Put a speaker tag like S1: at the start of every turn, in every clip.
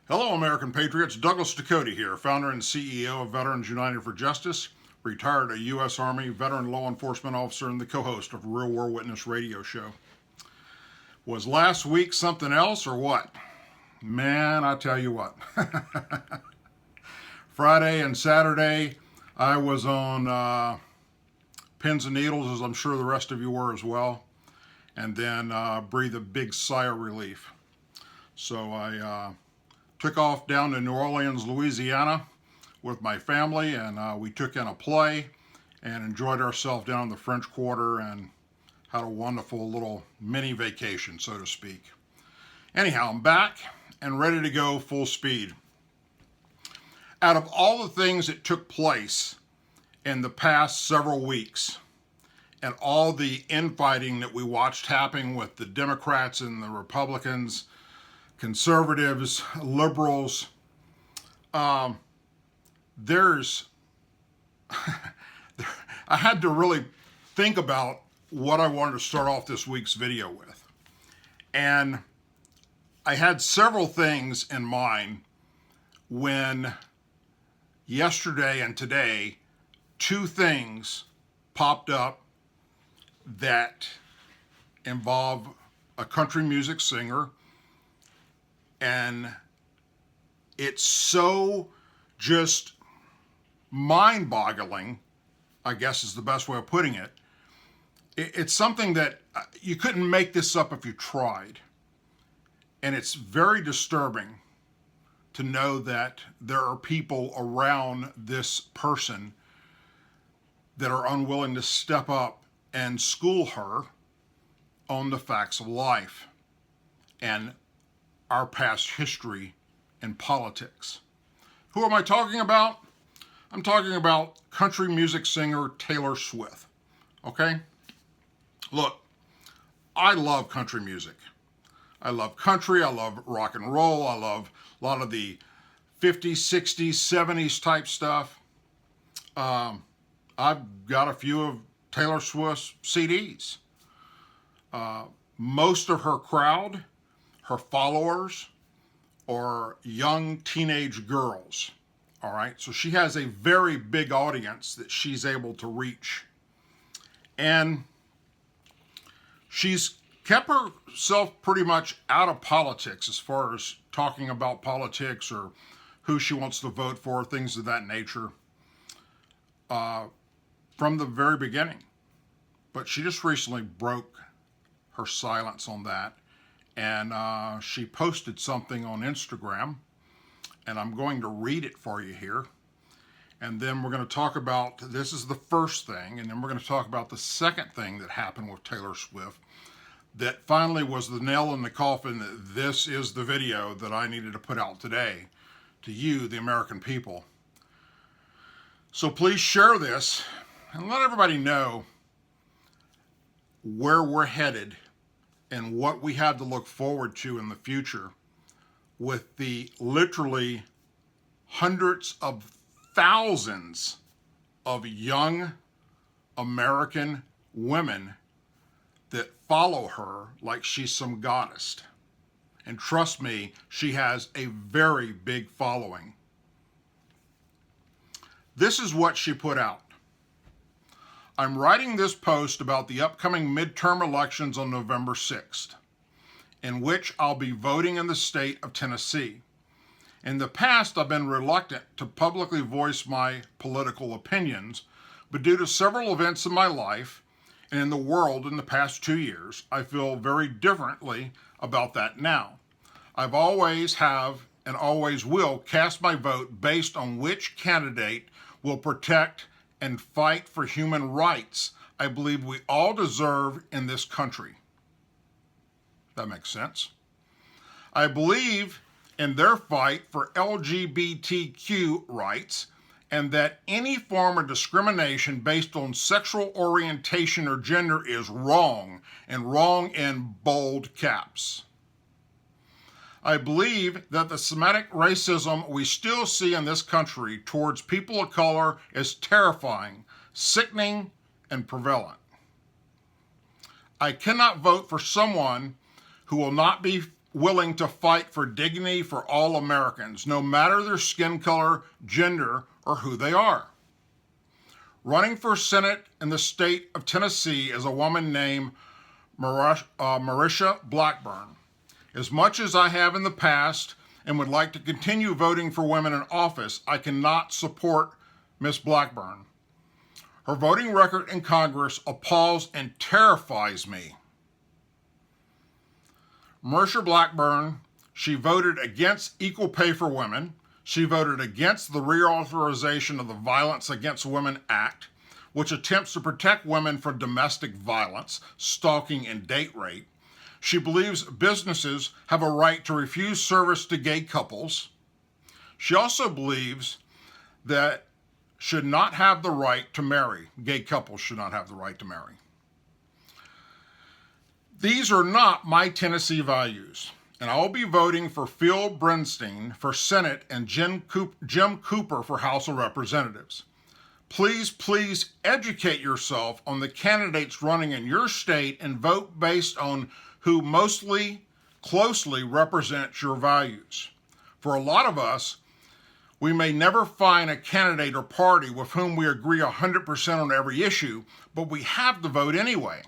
S1: Hello, American Patriots. Douglas Ducote here, founder and CEO of Veterans United for Justice, retired a U.S. Army veteran law enforcement officer, and the co-host of Real War Witness radio show. Was last week something else or what? Man, I tell you what. Friday and Saturday, I was on pins and needles, as I'm sure the rest of you were as well, and then breathed a big sigh of relief. So I took off down to New Orleans, Louisiana with my family, and we took in a play and enjoyed ourselves down in the French Quarter and had a wonderful little mini vacation, so to speak. Anyhow, I'm back and ready to go full speed. Out of all the things that took place in the past several weeks and all the infighting that we watched happening with the Democrats and the Republicans, conservatives, liberals, there's I had to really think about what I wanted to start off this week's video with. And I had several things in mind when yesterday and today, two things popped up that involve a country music singer. And it's so just mind-boggling, I guess is the best way of putting it. It's something that you couldn't make this up if you tried. And it's very disturbing to know that there are people around this person that are unwilling to step up and school her on the facts of life and our past history in politics. Who am I talking about? I'm talking about country music singer Taylor Swift. Okay? Look, I love country music. I love country, I love rock and roll, I love a lot of the 50s, 60s, 70s type stuff. I've got a few of Taylor Swift's CDs. Most of her crowd, her followers, are young teenage girls. All right, so she has a very big audience that she's able to reach. And she's kept herself pretty much out of politics as far as talking about politics or who she wants to vote for, things of that nature, from the very beginning. But she just recently broke her silence on that. And she posted something on Instagram, and I'm going to read it for you here. And then we're going to talk about, this is the first thing, and then we're going to talk about the second thing that happened with Taylor Swift that finally was the nail in the coffin that this is the video that I needed to put out today to you, the American people. So please share this and let everybody know where we're headed and what we have to look forward to in the future with the literally hundreds of thousands of young American women that follow her like she's some goddess. And trust me, she has a very big following. This is what she put out. I'm writing this post about the upcoming midterm elections on November 6th, in which I'll be voting in the state of Tennessee. In the past, I've been reluctant to publicly voice my political opinions, but due to several events in my life and in the world in the past 2 years, I feel very differently about that now. I've always have and always will cast my vote based on which candidate will protect and fight for human rights I believe we all deserve in this country. That makes sense. I believe in their fight for LGBTQ rights and that any form of discrimination based on sexual orientation or gender is wrong, and wrong in bold caps. I believe that the systematic racism we still see in this country towards people of color is terrifying, sickening, and prevalent. I cannot vote for someone who will not be willing to fight for dignity for all Americans, no matter their skin color, gender, or who they are. Running for Senate in the state of Tennessee is a woman named Marisha Blackburn. As much as I have in the past and would like to continue voting for women in office, I cannot support Ms. Blackburn. Her voting record in Congress appalls and terrifies me. Marisha Blackburn, she voted against equal pay for women. She voted against the reauthorization of the Violence Against Women Act, which attempts to protect women from domestic violence, stalking, and date rape. She believes businesses have a right to refuse service to gay couples. She also believes that should not have the right to marry. Gay couples should not have the right to marry. These are not my Tennessee values, and I will be voting for Phil Bernstein for Senate and Jim Cooper for House of Representatives. Please educate yourself on the candidates running in your state and vote based on who mostly closely represents your values. For a lot of us, we may never find a candidate or party with whom we agree 100% on every issue, but we have to vote anyway.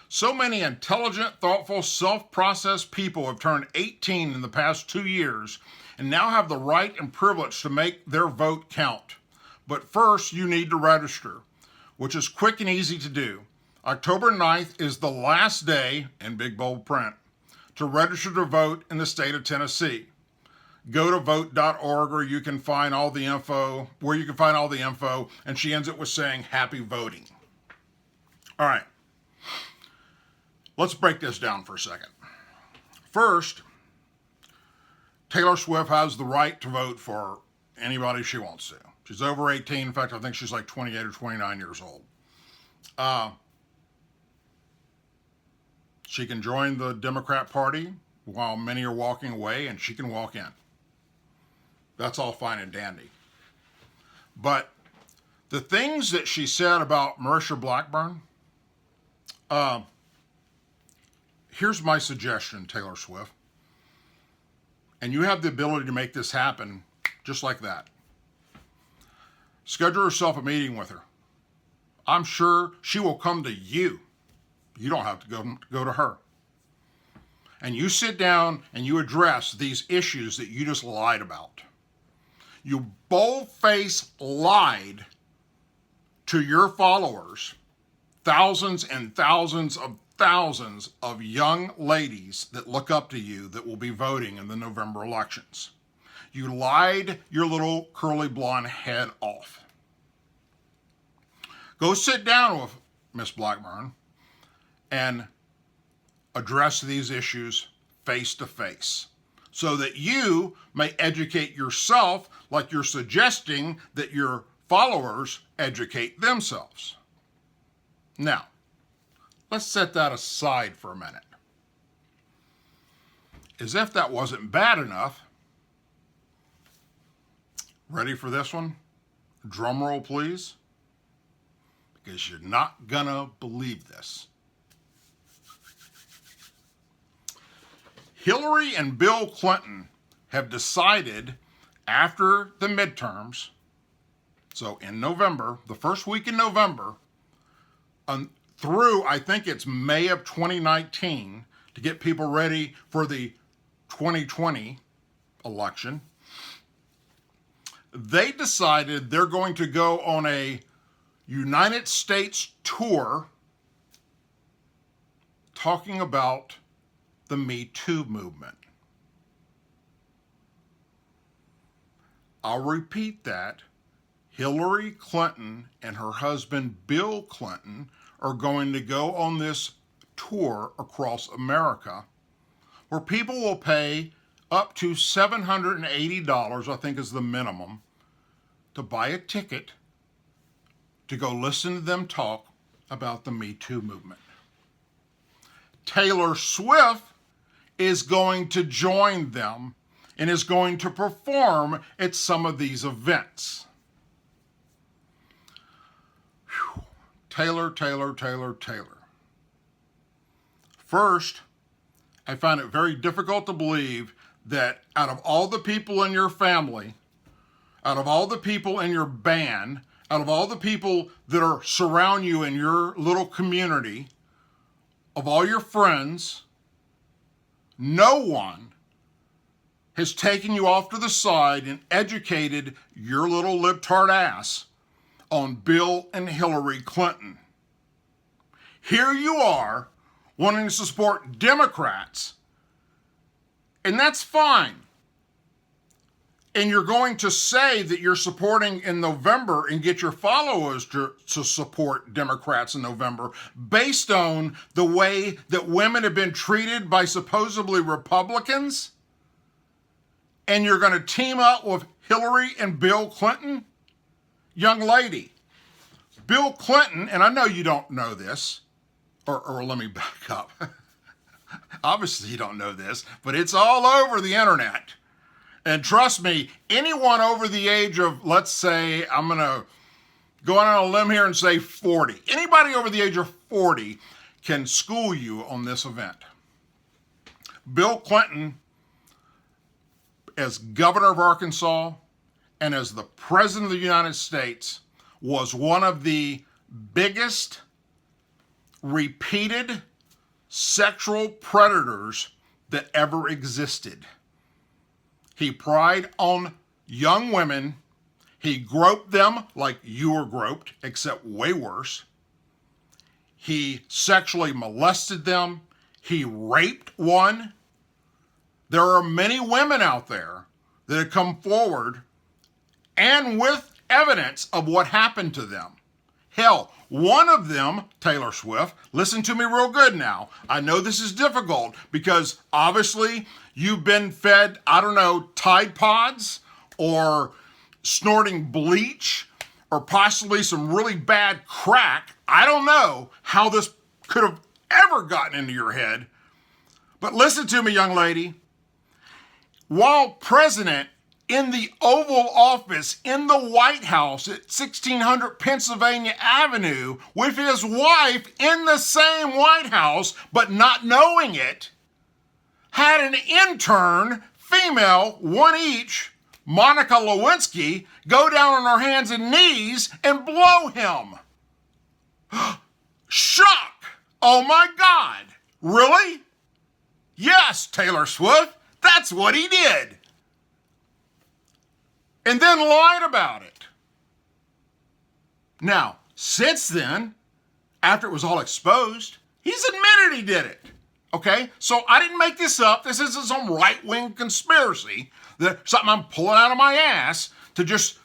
S1: So many intelligent, thoughtful, self-processed people have turned 18 in the past 2 years and now have the right and privilege to make their vote count. But first, you need to register, which is quick and easy to do. October 9th is the last day, in big bold print, to register to vote in the state of Tennessee. Go to vote.org where you can find all the info, and she ends it with saying, happy voting. All right. Let's break this down for a second. First, Taylor Swift has the right to vote for anybody she wants to. She's over 18. In fact, I think she's like 28 or 29 years old. She can join the Democrat Party while many are walking away, and she can walk in. That's all fine and dandy. But the things that she said about Marisha Blackburn, here's my suggestion, Taylor Swift. And you have the ability to make this happen just like that. Schedule yourself a meeting with her. I'm sure she will come to you. You don't have to go to her. And you sit down and you address these issues that you just lied about. You bold-faced lied to your followers, thousands and thousands of young ladies that look up to you that will be voting in the November elections. You lied your little curly blonde head off. Go sit down with Miss Blackburn and address these issues face to face so that you may educate yourself like you're suggesting that your followers educate themselves. Now, let's set that aside for a minute. As if that wasn't bad enough, ready for this one? Drum roll, please. Because you're not gonna believe this. Hillary and Bill Clinton have decided after the midterms, so in November, the first week in November, through I think it's May of 2019, to get people ready for the 2020 election, they decided they're going to go on a United States tour talking about the Me Too movement. I'll repeat that. Hillary Clinton and her husband Bill Clinton are going to go on this tour across America where people will pay up to $780, I think is the minimum, to buy a ticket to go listen to them talk about the Me Too movement. Taylor Swift is going to join them and is going to perform at some of these events. Whew. Taylor. First, I find it very difficult to believe that out of all the people in your family, out of all the people in your band, out of all the people that are surround you in your little community, of all your friends, no one has taken you off to the side and educated your little libtard ass on Bill and Hillary Clinton. Here you are wanting to support Democrats, and that's fine. And you're going to say that you're supporting in November and get your followers to support Democrats in November based on the way that women have been treated by supposedly Republicans? And you're going to team up with Hillary and Bill Clinton? Young lady, Bill Clinton, and I know you don't know this, or let me back up. Obviously you don't know this, but it's all over the internet. And trust me, anyone over the age of, let's say, I'm going to go on a limb here and say 40. Anybody over the age of 40 can school you on this event. Bill Clinton, as governor of Arkansas and as the president of the United States, was one of the biggest repeated sexual predators that ever existed. He preyed on young women. He groped them like you were groped, except way worse. He sexually molested them. He raped one. There are many women out there that have come forward and with evidence of what happened to them. Hell, one of them, Taylor Swift, listen to me real good now. I know this is difficult because obviously you've been fed, I don't know, Tide Pods or snorting bleach or possibly some really bad crack. I don't know how this could have ever gotten into your head. But listen to me, young lady. While president, in the Oval Office in the White House at 1600 Pennsylvania Avenue with his wife in the same White House, but not knowing it, had an intern, female, one each, Monica Lewinsky, go down on her hands and knees and blow him. Shock! Oh my God! Really? Yes, Taylor Swift, that's what he did. And then lied about it. Now, since then, after it was all exposed, he's admitted he did it. Okay? So I didn't make this up. This isn't some right-wing conspiracy, that something I'm pulling out of my ass to just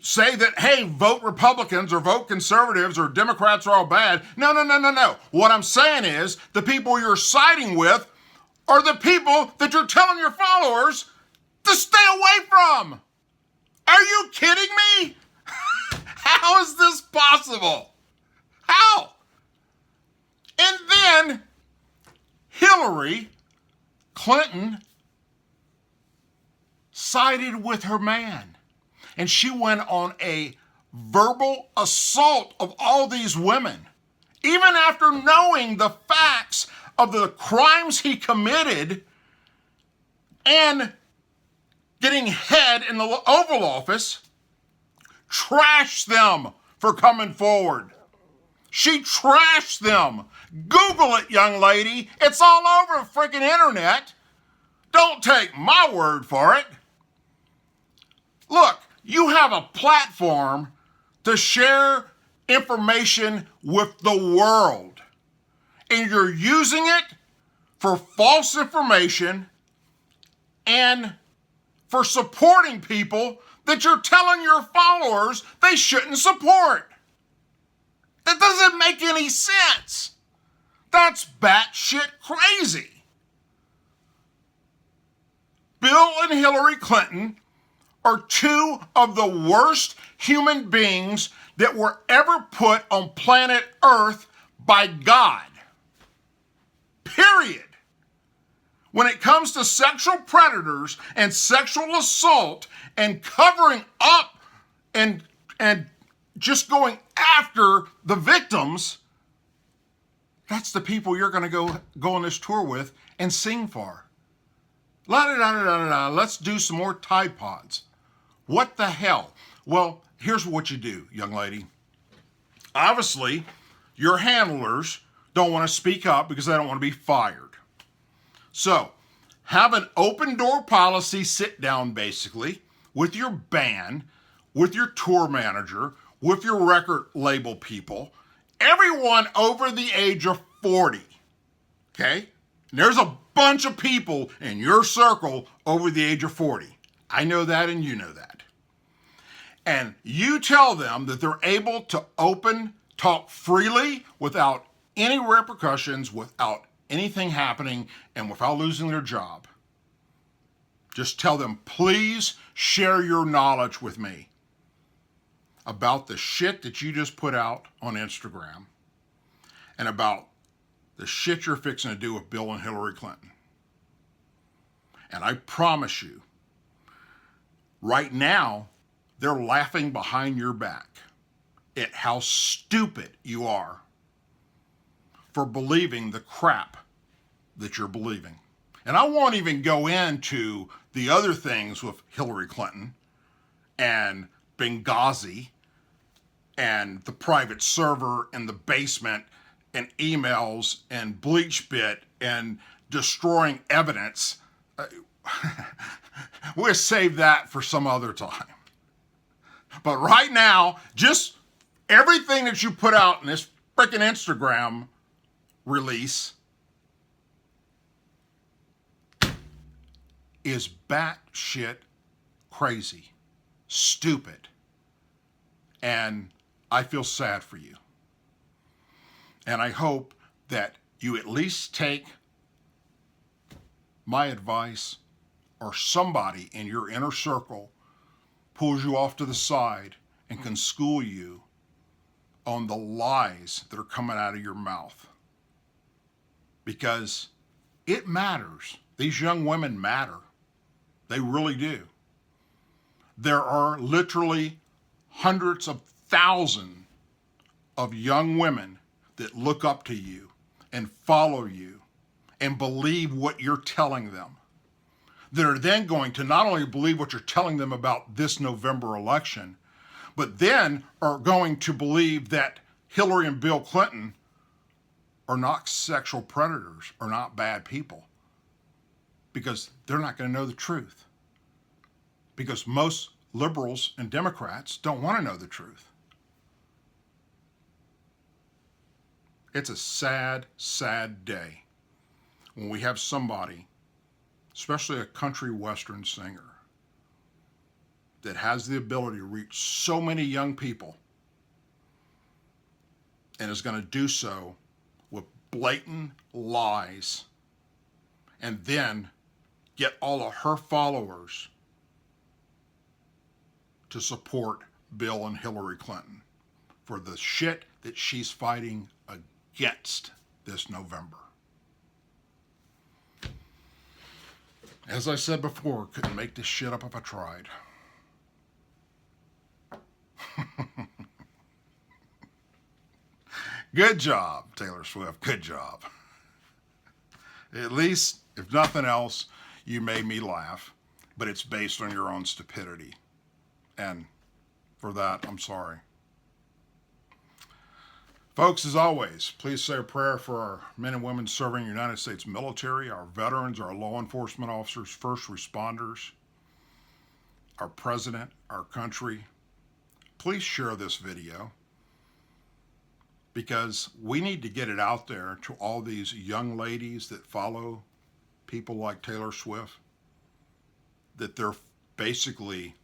S1: say that, hey, vote Republicans or vote conservatives or Democrats are all bad. No. What I'm saying is the people you're siding with are the people that you're telling your followers to stay away from. Are you kidding me? How is this possible? How? And then Hillary Clinton sided with her man. And she went on a verbal assault of all these women. Even after knowing the facts of the crimes he committed and getting head in the Oval Office, trashed them for coming forward. She trashed them. Google it, young lady. It's all over the freaking internet. Don't take my word for it. Look, you have a platform to share information with the world, and you're using it for false information and for supporting people that you're telling your followers they shouldn't support. That doesn't make any sense. That's batshit crazy. Bill and Hillary Clinton are two of the worst human beings that were ever put on planet Earth by God. Period. When it comes to sexual predators and sexual assault and covering up and just going after the victims, that's the people you're going to go on this tour with and sing for. La da da da da da. Let's do some more Tide Pods. What the hell? Well, here's what you do, young lady. Obviously, your handlers don't want to speak up because they don't want to be fired. So, have an open door policy sit down basically with your band, with your tour manager, with your record label people, everyone over the age of 40. Okay? And there's a bunch of people in your circle over the age of 40. I know that and you know that. And you tell them that they're able to talk freely without any repercussions, without anything happening, and without losing their job. Just tell them, please share your knowledge with me about the shit that you just put out on Instagram and about the shit you're fixing to do with Bill and Hillary Clinton. And I promise you, right now, they're laughing behind your back at how stupid you are for believing the crap that you're believing. And I won't even go into the other things with Hillary Clinton and Benghazi and the private server in the basement and emails and BleachBit and destroying evidence. We'll save that for some other time. But right now, just everything that you put out in this freaking Instagram release is batshit crazy, stupid, and I feel sad for you. And I hope that you at least take my advice, or somebody in your inner circle pulls you off to the side and can school you on the lies that are coming out of your mouth. Because it matters. These young women matter. They really do. There are literally hundreds of thousands of young women that look up to you and follow you and believe what you're telling them. That are then going to not only believe what you're telling them about this November election, but then are going to believe that Hillary and Bill Clinton are not sexual predators, are not bad people. Because they're not going to know the truth. Because most liberals and Democrats don't want to know the truth. It's a sad, sad day when we have somebody, especially a country western singer, that has the ability to reach so many young people and is going to do so with blatant lies and then get all of her followers to support Bill and Hillary Clinton for the shit that she's fighting against this November. As I said before, couldn't make this shit up if I tried. Good job, Taylor Swift. Good job. At least, if nothing else, you made me laugh, but it's based on your own stupidity. And for that, I'm sorry. Folks, as always, please say a prayer for our men and women serving the United States military, our veterans, our law enforcement officers, first responders, our president, our country. Please share this video because we need to get it out there to all these young ladies that follow people like Taylor Swift, that they're basically,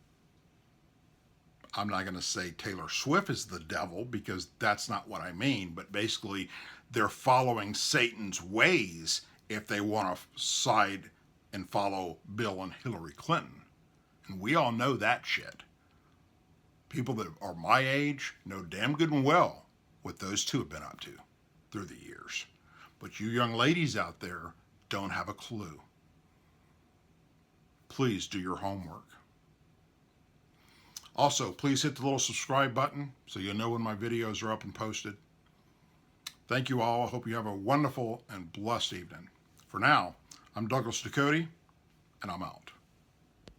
S1: I'm not going to say Taylor Swift is the devil because that's not what I mean, but basically they're following Satan's ways if they want to side and follow Bill and Hillary Clinton. And we all know that shit. People that are my age know damn good and well what those two have been up to through the years. But you young ladies out there don't have a clue. Please do your homework. Also, please hit the little subscribe button so you'll know when my videos are up and posted. Thank you all. I hope you have a wonderful and blessed evening. For now, I'm Douglas Ducote, and I'm out.